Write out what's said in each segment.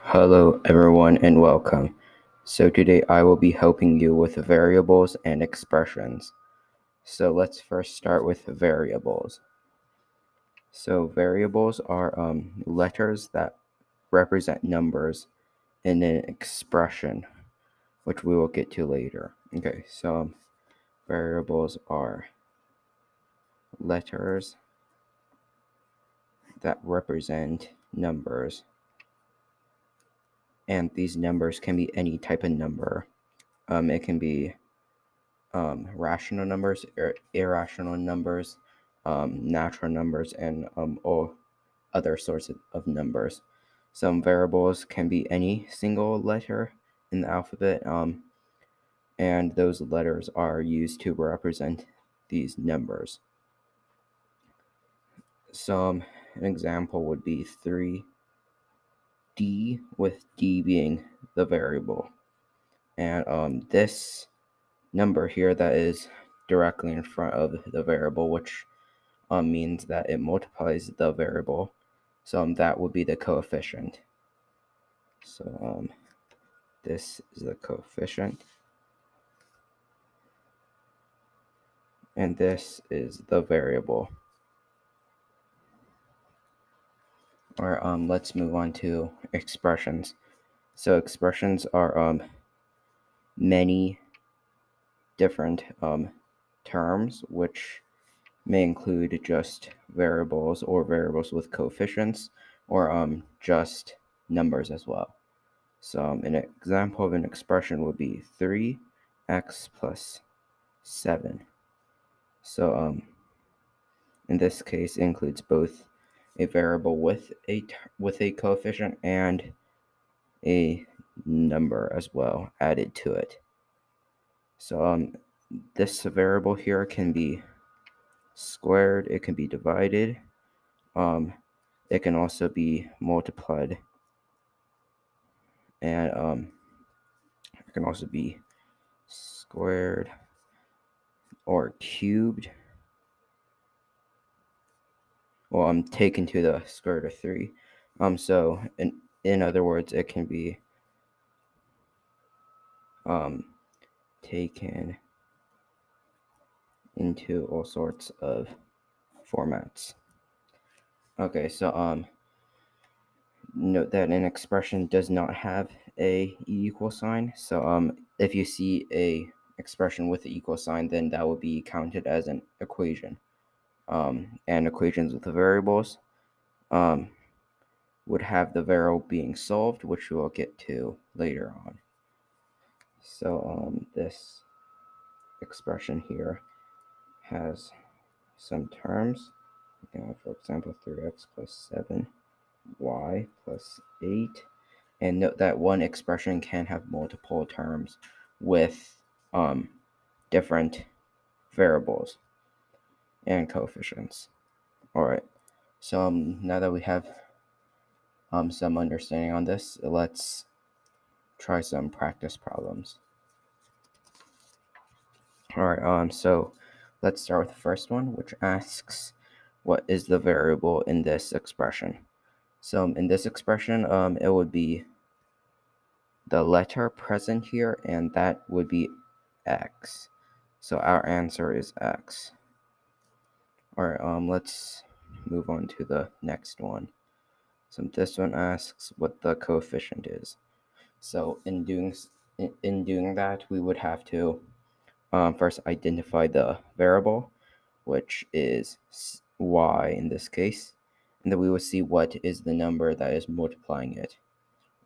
Hello everyone and welcome. So today I will be helping you with variables and expressions. So let's first start with variables. So variables are letters that represent numbers in an expression, which we will get to later. Okay, so variables are letters that represent numbers, and these numbers can be any type of number. It can be rational numbers, irrational numbers, natural numbers, and all other sorts of numbers. Some variables can be any single letter in the alphabet, and those letters are used to represent these numbers. An example would be 3D, with D being the variable. And this number here that is directly in front of the variable, which means that it multiplies the variable. So that would be the coefficient. So this is the coefficient, and this is the variable. Or let's move on to expressions. So expressions are many different terms, which may include just variables or variables with coefficients, or just numbers as well. So an example of an expression would be 3x plus 7. So in this case, it includes both a variable with a coefficient and a number as well added to it. So this variable here can be squared, it can be divided, it can also be multiplied, and it can also be squared or cubed. Well, I'm taken to the square root of 3. So in other words, it can be taken into all sorts of formats. Okay, so note that an expression does not have a equal sign. So if you see a expression with the equal sign, then that would be counted as an equation. And equations with the variables would have the variable being solved, which we'll get to later on. So this expression here has some terms. For example, 3x plus 7, y plus 8. And note that one expression can have multiple terms with different variables and coefficients. All right. So now that we have some understanding on this, let's try some practice problems. All right. So let's start with the first one, which asks, what is the variable in this expression? So in this expression, it would be the letter present here, and that would be x. So our answer is x. All right, let's move on to the next one. So this one asks what the coefficient is. So in doing that, we would have to first identify the variable, which is y in this case, and then we will see what is the number that is multiplying it.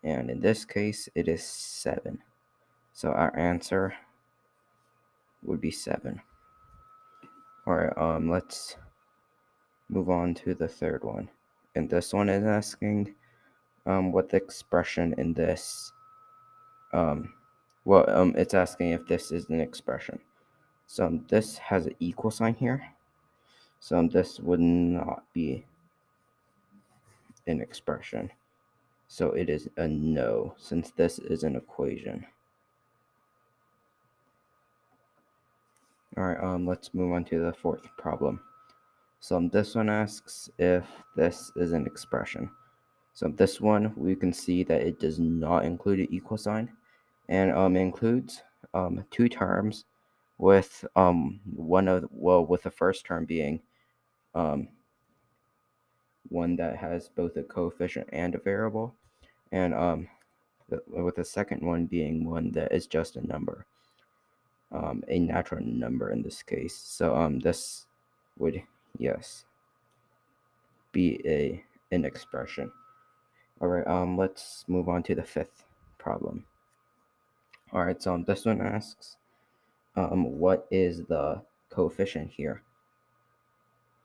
And in this case, it is 7. So our answer would be 7. All right, let's move on to the third one. And this one is asking what the expression in this, it's asking if this is an expression. So this has an equal sign here. So this would not be an expression. So it is a no, since this is an equation. All right, let's move on to the fourth problem. So this one asks if this is an expression. So this one, we can see that it does not include an equal sign, and includes two terms with with the first term being um, one that has both a coefficient and a variable, and with the second one being one that is just a number, a natural number in this case. So this would, yes, be an expression. All right, let's move on to the fifth problem. All right, so this one asks, what is the coefficient here?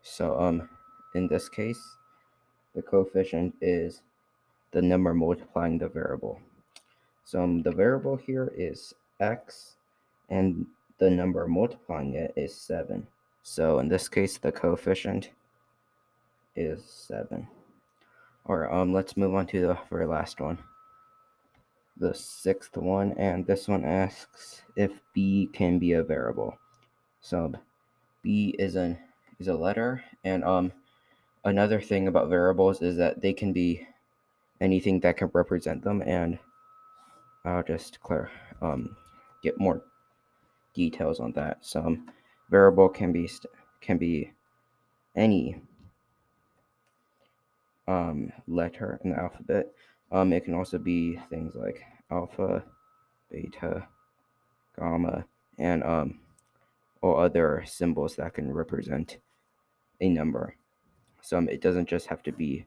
So in this case, the coefficient is the number multiplying the variable. So the variable here is x, and the number multiplying it is 7. So in this case, the coefficient is 7. Or let's move on to the very last one, the sixth one, and this one asks if b can be a variable. So b is a letter, and another thing about variables is that they can be anything that can represent them, and I'll just get more details on that. So variable can be any letter in the alphabet. It can also be things like alpha, beta, gamma, and or other symbols that can represent a number. So it doesn't just have to be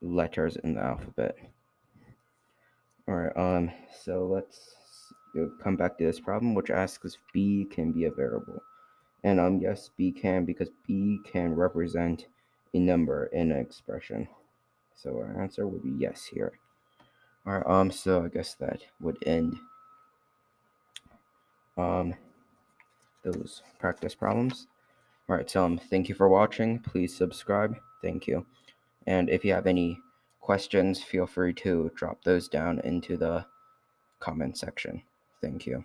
letters in the alphabet. All right. So let's come back to this problem, which asks if b can be a variable. And yes, b can, because b can represent a number in an expression. So our answer would be yes here. All right. So I guess that would end those practice problems. All right. So thank you for watching. Please subscribe. Thank you. And if you have any questions, feel free to drop those down into the comment section. Thank you.